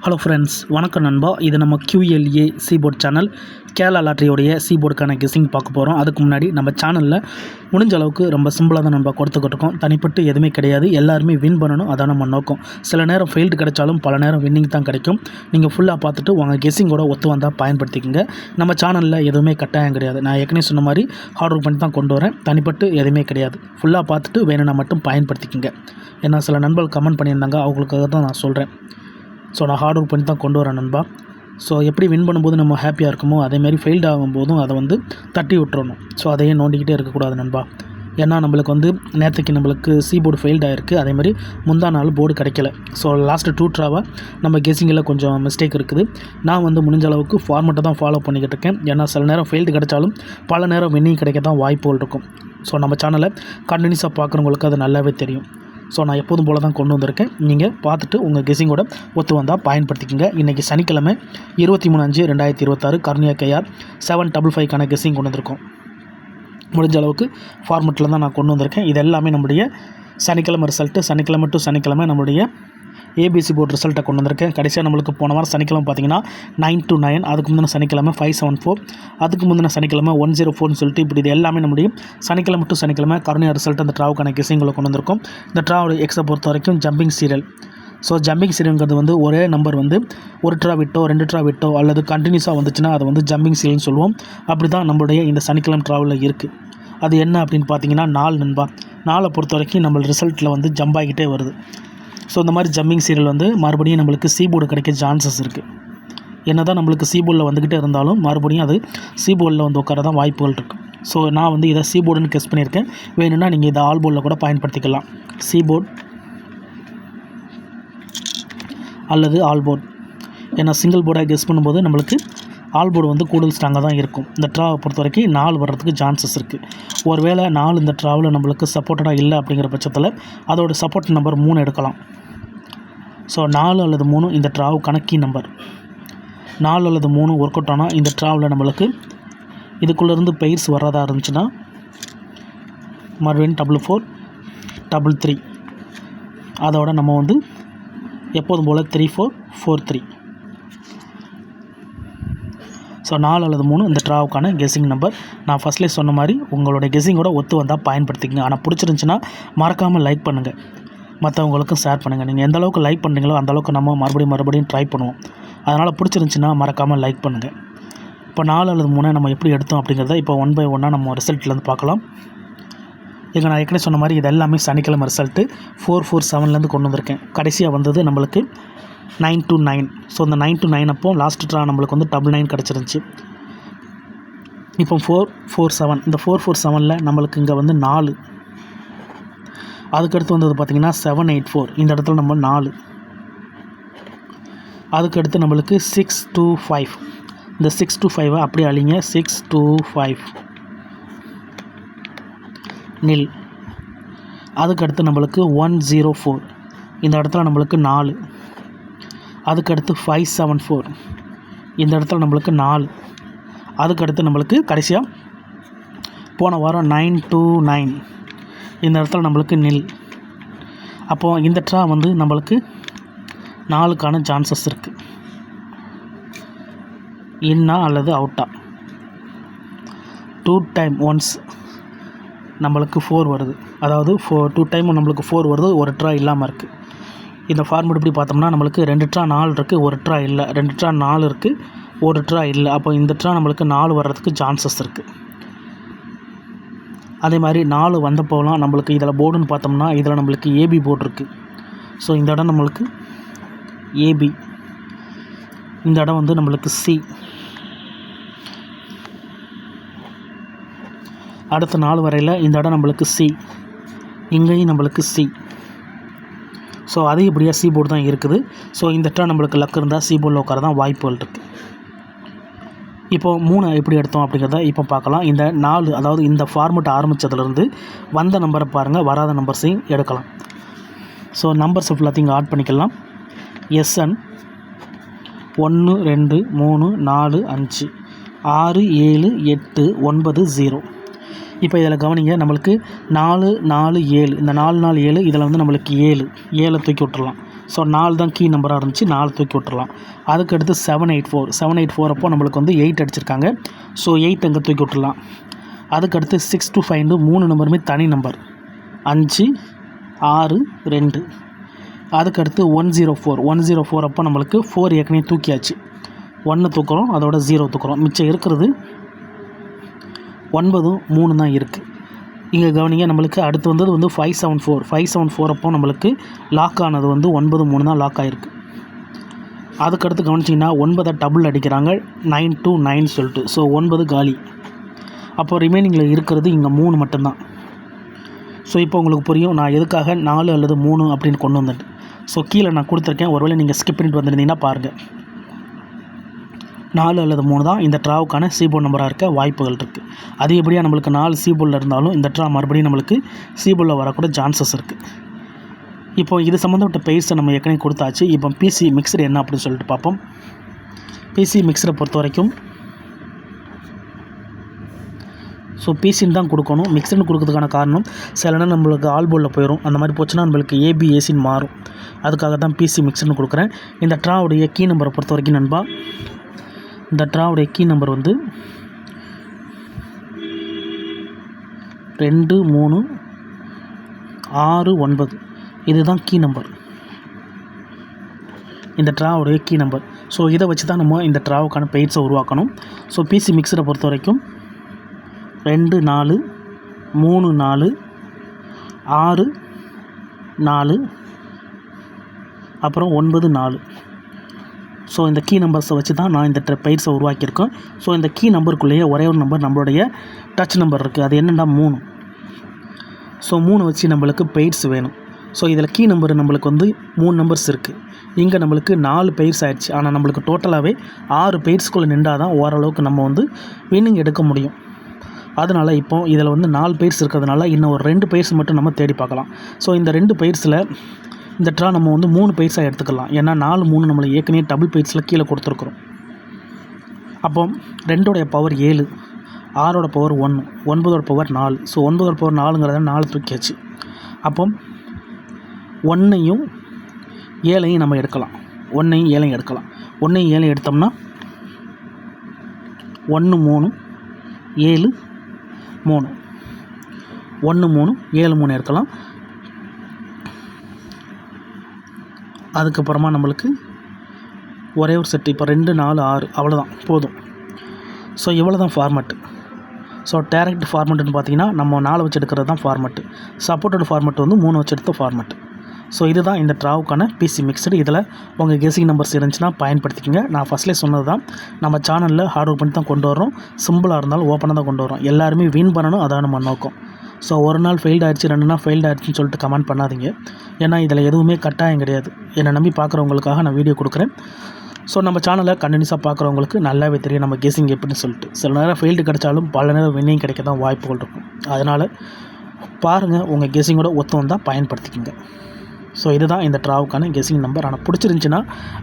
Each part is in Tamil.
ஹலோ ஃப்ரெண்ட்ஸ், வணக்கம் நண்பா. இது நம்ம QLA சீபோர்ட் சேனல் கேரளா லாட்ரியோடைய சீபோர்டுக்கான கெஸ்ஸிங் பார்க்க போகிறோம். அதுக்கு முன்னாடி நம்ம சேனலில் முடிஞ்ச அளவுக்கு ரொம்ப சிம்பிளாக தான் நண்பா கொடுத்துக்கிட்டு இருக்கோம். தனிப்பட்டு எதுவுமே கிடையாது, எல்லாருமே வின் பண்ணணும், அதான் நம்ம நோக்கம். சில நேரம் ஃபெயில்டு கிடைச்சாலும் பல நேரம் வின்னிங் தான் கிடைக்கும். நீங்கள் ஃபுல்லாக பார்த்துட்டு உங்கள் கெஸ்ஸிங்கோட ஒத்து வந்தால் பயன்படுத்திக்கங்க. நம்ம சேனலில் எதுவுமே கட்டாயம் கிடையாது. நான் ஏற்கனவே சொன்ன மாதிரி ஹார்ட் ஒர்க் பண்ணி தான் கொண்டு வரேன். தனிப்பட்டு எதுவுமே கிடையாது. ஃபுல்லாக பார்த்துட்டு வேணும்னா மட்டும் பயன்படுத்திக்கங்க. ஏன்னா சில நண்பர்கள் கமெண்ட் பண்ணியிருந்தாங்க, அவங்களுக்காக தான் நான் சொல்கிறேன். ஸோ நான் ஹார்ட் ஒர்க் பண்ணி தான் கொண்டு வரேன் நண்பா. ஸோ எப்படி வின் பண்ணும்போது நம்ம ஹாப்பியாக இருக்குமோ அதேமாதிரி ஃபெயில்டு ஆகும்போதும் அதை தட்டி விட்டுறணும். ஸோ அதையே நோண்டிக்கிட்டே இருக்கக்கூடாது நண்பா. ஏன்னா நம்மளுக்கு நேற்றுக்கு நம்மளுக்கு போர்டு ஃபெயில்டு ஆகிருக்கு. அதேமாதிரி முந்தா நாள் போர்டு கிடைக்கல. ஸோ லாஸ்ட்டு 2 ட்ராவாக நம்ம கெஸ்ஸிங்கில் கொஞ்சம் மிஸ்டேக் இருக்குது. நான் முடிஞ்ச அளவுக்கு ஃபார்மெட்டை தான் ஃபாலோ பண்ணிக்கிட்டு இருக்கேன். ஏன்னா சில நேரம் ஃபெயில்டு கிடைச்சாலும் பல நேரம் வின்னிங் கிடைக்க தான் வாய்ப்புகள் இருக்கும். ஸோ நம்ம சேனலை கண்டினியூஸாக பார்க்குறவங்களுக்கு அது நல்லாவே தெரியும். ஸோ நான் எப்போதும் போல் தான் கொண்டு வந்திருக்கேன். நீங்கள் பார்த்துட்டு உங்கள் கெஸ்ஸிங்கோட ஒத்து வந்தால் பயன்படுத்திக்கங்க. இன்றைக்கி சனிக்கிழமை 23/5/2026 கர்னியா KR 755க்கான கெஸ்ஸிங் கொண்டு வந்திருக்கோம். முடிஞ்ச அளவுக்கு ஃபார்மெட்டில் தான் நான் கொண்டு வந்திருக்கேன். இது எல்லாமே நம்முடைய சனிக்கிழமை ரிசல்ட்டு. சனிக்கிழமை டு சனிக்கிழமை நம்முடைய ABC போர்டு ரிசல்ட்டை கொண்டு வந்திருக்கேன். கடைசியாக நம்மளுக்கு போன வாரம் சனிக்கிழமை பார்த்தீங்கன்னா 9 to 9, அதுக்கு முந்தின சனிக்கிழமை 574, அதுக்கு முந்தின சனிக்கிழமை 104ன்னு சொல்லிட்டு இப்படி இது எல்லாமே நம்முடைய சனிக்கிழமை டு சனிக்கிழமை கருணையா ரிசல்ட் அந்த ட்ராவுக்கான கெஸ்ஸிங்களை கொண்டு வந்திருக்கோம். இந்த ட்ராவோட எக்ஸை பொறுத்த வரைக்கும் ஜம்பிங் சீரியல். ஸோ ஜம்பிங் சீரியல்ங்கிறது ஒரே நம்பர் ஒரு ட்ரா விட்டோ 2 ட்ரா விட்டோ அல்லது கண்டினியூஸாக வந்துச்சுன்னா அதை ஜம்பிங் சீரியல்னு சொல்லுவோம். அப்படி தான் நம்மளுடைய இந்த சனிக்கிழமை ட்ராவலில் இருக்குது. அது என்ன அப்படின்னு பார்த்தீங்கன்னா 4 நண்பா. 4 பொறுத்த வரைக்கும் நம்ம ரிசல்ட்டில் ஜம்ப் ஆகிட்டே வருது. ஸோ இந்த மாதிரி ஜம்பிங் சீரியல் மறுபடியும் நம்மளுக்கு போர்டு கிடைக்க சான்சஸ் இருக்குது. என்ன தான் நம்மளுக்கு போர்டில் வந்துக்கிட்டே இருந்தாலும் மறுபடியும் அது போர்டில் உட்கார தான் வாய்ப்புகள் இருக்குது. ஸோ நான் இதை போர்டுன்னு கெஸ் பண்ணியிருக்கேன். வேணும்னா நீங்கள் இதை ஆல் போர்டில் கூட பயன்படுத்திக்கலாம். போர்டு அல்லது ஆல் போர்டு. ஏன்னா சிங்கிள் போர்டாக கெஸ் பண்ணும்போது நம்மளுக்கு ஆல் போர்டு கூடுதல் ஸ்ட்ராங்காக தான் இருக்கும். இந்த ட்ராவை பொறுத்த வரைக்கும் 4 வர்றதுக்கு சான்சஸ் இருக்குது. ஒருவேளை 4 இந்த ட்ராவில் நம்மளுக்கு சப்போர்ட்டடாக இல்லை அப்படிங்கிற பட்சத்தில் அதோட சப்போர்ட் நம்பர் 3 எடுக்கலாம். ஸோ 4 அல்லது 3 இந்த ட்ராவுக்கான கீ நம்பர். 4 அல்லது 3 ஒர்க் அவுட் ஆனால் இந்த ட்ராவில் நம்மளுக்கு இதுக்குள்ளேருந்து பெயர்ஸ் வர்றதா இருந்துச்சுன்னா மறுபடியும் 44 33, அதோட நம்ம எப்போதும் போல் 3443. ஸோ 4 அல்லது 3 இந்த ட்ராவுக்கான கெஸ்ஸிங் நம்பர். நான் ஃபஸ்ட்லேயே சொன்ன மாதிரி உங்களோட கெஸ்ஸிங்கோட ஒத்து வந்தால் பயன்படுத்திக்கங்க. ஆனால் பிடிச்சிருந்துச்சின்னா மறக்காமல் லைக் பண்ணுங்கள், மற்றவங்களுக்கும் ஷேர் பண்ணுங்கள். நீங்கள் எந்த அளவுக்கு லைக் பண்ணுறீங்களோ அந்தளவுக்கு நம்ம மறுபடியும் ட்ரை பண்ணுவோம். அதனால் பிடிச்சிருந்துச்சின்னா மறக்காமல் லைக் பண்ணுங்கள். இப்போ 4 அல்லது 3 நம்ம எப்படி எடுத்தோம் அப்படிங்கிறத இப்போ 1 by 1 நம்ம ரிசல்ட்லேருந்து பார்க்கலாம். இங்கே நான் ஏற்கனவே சொன்ன மாதிரி இது எல்லாமே சனிக்கிழமை ரிசல்ட்டு 447லேருந்து கொண்டு வந்திருக்கேன். கடைசியாக வந்தது நம்மளுக்கு 9 to 9. ஸோ இந்த 9 to 9 அப்போ லாஸ்ட் ட்ரா நம்மளுக்கு 99 கிடச்சிருந்துச்சி. இப்போ 447, இந்த 447ல் நம்மளுக்கு இங்கே 4. அதுக்கடுத்து வந்தது பார்த்திங்கன்னா 784, இந்த இடத்துல நம்ம 4. அதுக்கடுத்து நம்மளுக்கு 625, இந்த 625 அப்படியே அழிங்க. 625 நில். அதுக்கடுத்து நம்மளுக்கு 104, இந்த இடத்துல நம்மளுக்கு 4. அதுக்கடுத்து 574, இந்த இடத்துல நம்மளுக்கு 4. அதுக்கடுத்து நம்மளுக்கு கடைசியாக போன வாரம் 929, இந்த இடத்துல நம்மளுக்கு நில். அப்போது இந்த ட்ரா நம்மளுக்கு 4க்கான சான்சஸ் இருக்குது. இன்னா அல்லது அவுட்டா. 2 டைம் ஒன்ஸ் நம்மளுக்கு 4 வருது. அதாவது 2 டைம் நம்மளுக்கு 4 வருது. ஒரு ட்ரா இல்லாமல் இருக்குது. இந்த ஃபார்மெட் இப்படி பார்த்தோம்னா நம்மளுக்கு 2 ட்ரா 4 இருக்குது, ஒரு ட்ரா இல்லை. 2 ட்ரா 4 இருக்குது, ஒரு ட்ரா இல்லை. அப்போ இந்த ட்ரா நம்மளுக்கு 4 வர்றதுக்கு சான்சஸ் இருக்குது. அதே மாதிரி 4 வந்தப்போலாம் நம்மளுக்கு இதில் போர்டுன்னு பார்த்தோம்னா இதில் நம்மளுக்கு AB போர்டு இருக்குது. ஸோ இந்த இடம் நம்மளுக்கு AB, இந்த இடம் நம்மளுக்கு C. அடுத்த 4 வரையில் இந்த இடம் நம்மளுக்கு C, இங்கேயும் நம்மளுக்கு C. ஸோ அது இப்படியாக போர்டு தான் இருக்குது. ஸோ இந்த ட்ரா நம்மளுக்கு லக் இருந்தால் போர்டில் உட்கார தான் வாய்ப்புகள் இருக்குது. இப்போது 3 எப்படி எடுத்தோம் அப்படிங்கிறத இப்போ பார்க்கலாம். இந்த 4, அதாவது இந்த ஃபார்மெட் ஆரம்பித்ததுலேருந்து வந்த நம்பரை பாருங்கள், வராத நம்பர்ஸையும் எடுக்கலாம். ஸோ நம்பர்ஸ் எல்லாத்தையும் ஆட் பண்ணிக்கலாம். SN 1 2 3 4 5 6 7 8 9 0. இப்போ இதில் கவனிங்க, நம்மளுக்கு 4 4 7 இந்த 4 4 7 இதில் வந்து நம்மளுக்கு 7 தூக்கி விட்டுறலாம். ஸோ 4 தான் கீ நம்பராக இருந்துச்சு, 4 தூக்கி விட்டுறலாம். அதுக்கடுத்து 784 அப்போ நம்மளுக்கு வந்து 8 அடிச்சிருக்காங்க. ஸோ 8 அங்கே தூக்கி விட்டுறலாம். அதுக்கடுத்து 6 to 5 3 நம்பருமே தனி நம்பர், 5 6 2. அதுக்கடுத்து 104 அப்போ நம்மளுக்கு 4 ஏற்கனவே தூக்கியாச்சு, 1 தூக்குறோம், அதோட 0 தூக்குறோம். மிச்சம் இருக்கிறது 9 3 தான் இருக்குது. இங்கே கவனிங்க, நம்மளுக்கு அடுத்து வந்தது வந்து 574 அப்போ நம்மளுக்கு லாக் ஆனது வந்து 9 3 தான் லாக் ஆகிருக்கு. அதுக்கடுத்து கவனிச்சிங்கன்னா 9 டபுள் அடிக்கிறாங்க, 9 to 9 சொல்லிட்டு. ஸோ 9 காலி. அப்போ ரிமைனிங்கில் இருக்கிறது இங்கே 3 மட்டும்தான். ஸோ இப்போ உங்களுக்கு புரியும் நான் எதுக்காக 4 அல்லது 3 அப்படின்னு கொண்டு வந்துட்டு. ஸோ கீழே நான் கொடுத்துருக்கேன், ஒருவேளை நீங்கள் ஸ்கிப் பண்ணிட்டு வந்திருந்தீங்கன்னா பாருங்கள். 4 அல்லது 3 தான் இந்த ட்ராவுக்கான சீபோர்ட் நம்பராக இருக்க வாய்ப்புகள் இருக்குது. அதிகப்படியாக நம்மளுக்கு 4 சீபோர்டில் இருந்தாலும் இந்த ட்ரா மறுபடியும் நம்மளுக்கு சீபோர்டில் வரக்கூட சான்சஸ் இருக்குது. இப்போ இது சம்மந்தப்பட்ட பெயர்ஸை நம்ம ஏற்கனவே கொடுத்தாச்சு. இப்போ பிசி மிக்சர் என்ன அப்படின்னு சொல்லிட்டு பார்ப்போம். பிசி மிக்சரை பொறுத்த வரைக்கும் ஸோ பிசின்னு தான் கொடுக்கணும். மிக்சர்னு கொடுக்கறதுக்கான காரணம் சில நேரம் நம்மளுக்கு ஆல்போலில் போயிடும். அந்த மாதிரி போச்சுன்னா நம்மளுக்கு ஏபி ஏசின்னு மாறும். அதுக்காக தான் பிசி மிக்சர்னு கொடுக்குறேன். இந்த ட்ராவுடைய கீ நம்பரை பொறுத்த வரைக்கும் நண்பா, இந்த ட்ராவுடைய கீ நம்பர் வந்து 2 3 6 9. இதுதான் கீ நம்பர், இந்த ட்ராவுடைய கீ நம்பர். ஸோ இதை வச்சு தான் நம்ம இந்த ட்ராவுக்கான பெயிட்ஸை உருவாக்கணும். ஸோ பிசி மிக்சரை பொறுத்த வரைக்கும் 2 4 3 4 6 4 அப்புறம் 9 4. ஸோ இந்த கீ நம்பர்ஸை வச்சு தான் நான் இந்த பெயிட்ஸை உருவாக்கியிருக்கேன். ஸோ இந்த கீ நம்பருக்குள்ளேயே ஒரே ஒரு நம்பர் நம்மளுடைய டச் நம்பர் இருக்குது. அது என்னென்னா 3. ஸோ 3 வச்சு நம்மளுக்கு பெயிட்ஸ் வேணும். ஸோ இதில் கீ நம்பர் நம்மளுக்கு வந்து 3 நம்பர்ஸ் இருக்குது. இங்கே நம்மளுக்கு 4 பெயிட்ஸ் ஆகிடுச்சு. ஆனால் நம்மளுக்கு டோட்டலாகவே 6 பெயிட்ஸ்குள்ளே நின்றால் தான் ஓரளவுக்கு நம்ம வந்து வின்னிங் எடுக்க முடியும். அதனால் இப்போ இதில் வந்து 4 பெயிட்ஸ் இருக்கிறதுனால இன்னும் ஒரு 2 பெயிட்ஸ் மட்டும் நம்ம தேடி பார்க்கலாம். ஸோ இந்த 2 பெயிட்ஸில் இந்த ட்ரா நம்ம வந்து 3 பெயிட்ஸாக எடுத்துக்கலாம். ஏன்னா 4 3 நம்மளுக்கு ஏற்கனவே டபுள் பெயிட்ஸில் கீழே கொடுத்துருக்குறோம். அப்போ 2 power 7, 6 power 1, 9 power 4. So 9 power 4ங்கிறத 4 தூக்கியாச்சு. அப்போ 1ஐயும் 7ஐயும் நம்ம எடுக்கலாம். 1ஐயும் 7ஐயும் எடுக்கலாம். 1ஐயும் 7ஐயும் எடுத்தோம்னா 1 3 7 3, 1 3 7 3 இருக்கலாம். அதுக்கப்புறமா நம்மளுக்கு ஒரே ஒரு செட்டு, இப்போ 2 4 6 அவ்வளோதான், போதும். ஸோ இவ்வளோ தான் ஃபார்மெட்டு. ஸோ டேரக்ட் ஃபார்மெட்டுன்னு பார்த்தீங்கன்னா நம்ம 4 வச்சு எடுக்கிறது தான் ஃபார்மெட்டு. சப்போர்ட்டட் ஃபார்மெட் வந்து 3 வச்சு எடுத்த ஃபார்மெட்டு. ஸோ இதுதான் இந்த ட்ராவுக்கான பிசி மிக்சடு. இதில் உங்கள் கெஸிங் நம்பர்ஸ் இருந்துச்சுன்னா பயன்படுத்திக்கங்க. நான் ஃபஸ்ட்லேயே சொன்னது தான், நம்ம சேனலில் ஹார்ட் ஒர்க் பண்ணி தான் கொண்டு வரோம். சிம்பிளாக இருந்தாலும் ஓப்பனாக தான் கொண்டு வரோம். எல்லாருமே வின் பண்ணணும், அதான் நம்ம நோக்கம். ஸோ ஒரு நாள் ஃபெயில்டு ஆகிடுச்சு, 2 நாள் ஃபெயில்டு ஆகிடுச்சின்னு சொல்லிட்டு கமெண்ட் பண்ணாதீங்க. ஏன்னா இதில் எதுவுமே கட்டாயம் கிடையாது. என்னை நம்பி பார்க்குறவங்களுக்காக நான் வீடியோ கொடுக்குறேன். ஸோ நம்ம சேனலை கண்டினியூஸாக பார்க்குறவங்களுக்கு நல்லாவே தெரியும் நம்ம கெஸிங் எப்படின்னு சொல்லிட்டு. சில நேரம் ஃபெயில்டு கிடைச்சாலும் பல நேரம் வின்னிங் கிடைக்க தான் வாய்ப்புகள் இருக்கும். அதனால் பாருங்கள், உங்கள் கெஸிங்கோட ஒத்து வந்தால் பயன்படுத்திக்கோங்க. ஸோ இதுதான் இந்த ட்ராவுக்கான கெஸிங் நம்பர். ஆனால் பிடிச்சிருந்துச்சின்னா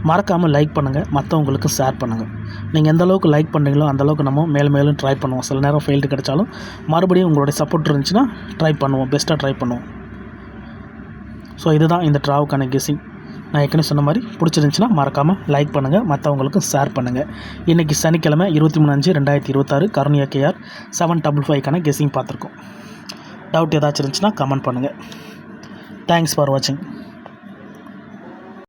மறக்காமல் லைக் பண்ணுங்கள், மற்றவங்களுக்கு ஷேர் பண்ணுங்கள். நீங்கள் எந்த அளவுக்கு லைக் பண்ணுறீங்களோ அந்தளவுக்கு நம்ம மேலும் ட்ரை பண்ணுவோம். சில நேரம் ஃபெயில்டு கிடைச்சாலும் மறுபடியும் உங்களுடைய சப்போர்ட் இருந்துச்சுன்னா ட்ரை பண்ணுவோம், பெஸ்ட்டாக ட்ரை பண்ணுவோம். ஸோ இதுதான் இந்த ட்ராவுக்கான கெஸிங். நான் ஏற்கனவே சொன்ன மாதிரி பிடிச்சிருந்துச்சின்னா மறக்காமல் லைக் பண்ணுங்கள், மற்றவங்களுக்கு ஷேர் பண்ணுங்கள். இன்றைக்கி சனிக்கிழமை 23/5/2026 கருணியா கேஆர் 755க்கான கெஸிங் பார்த்துருக்கோம். டவுட் ஏதாச்சும் இருந்துச்சுன்னா கமெண்ட் பண்ணுங்கள். தேங்க்ஸ் ஃபார் வாட்சிங்.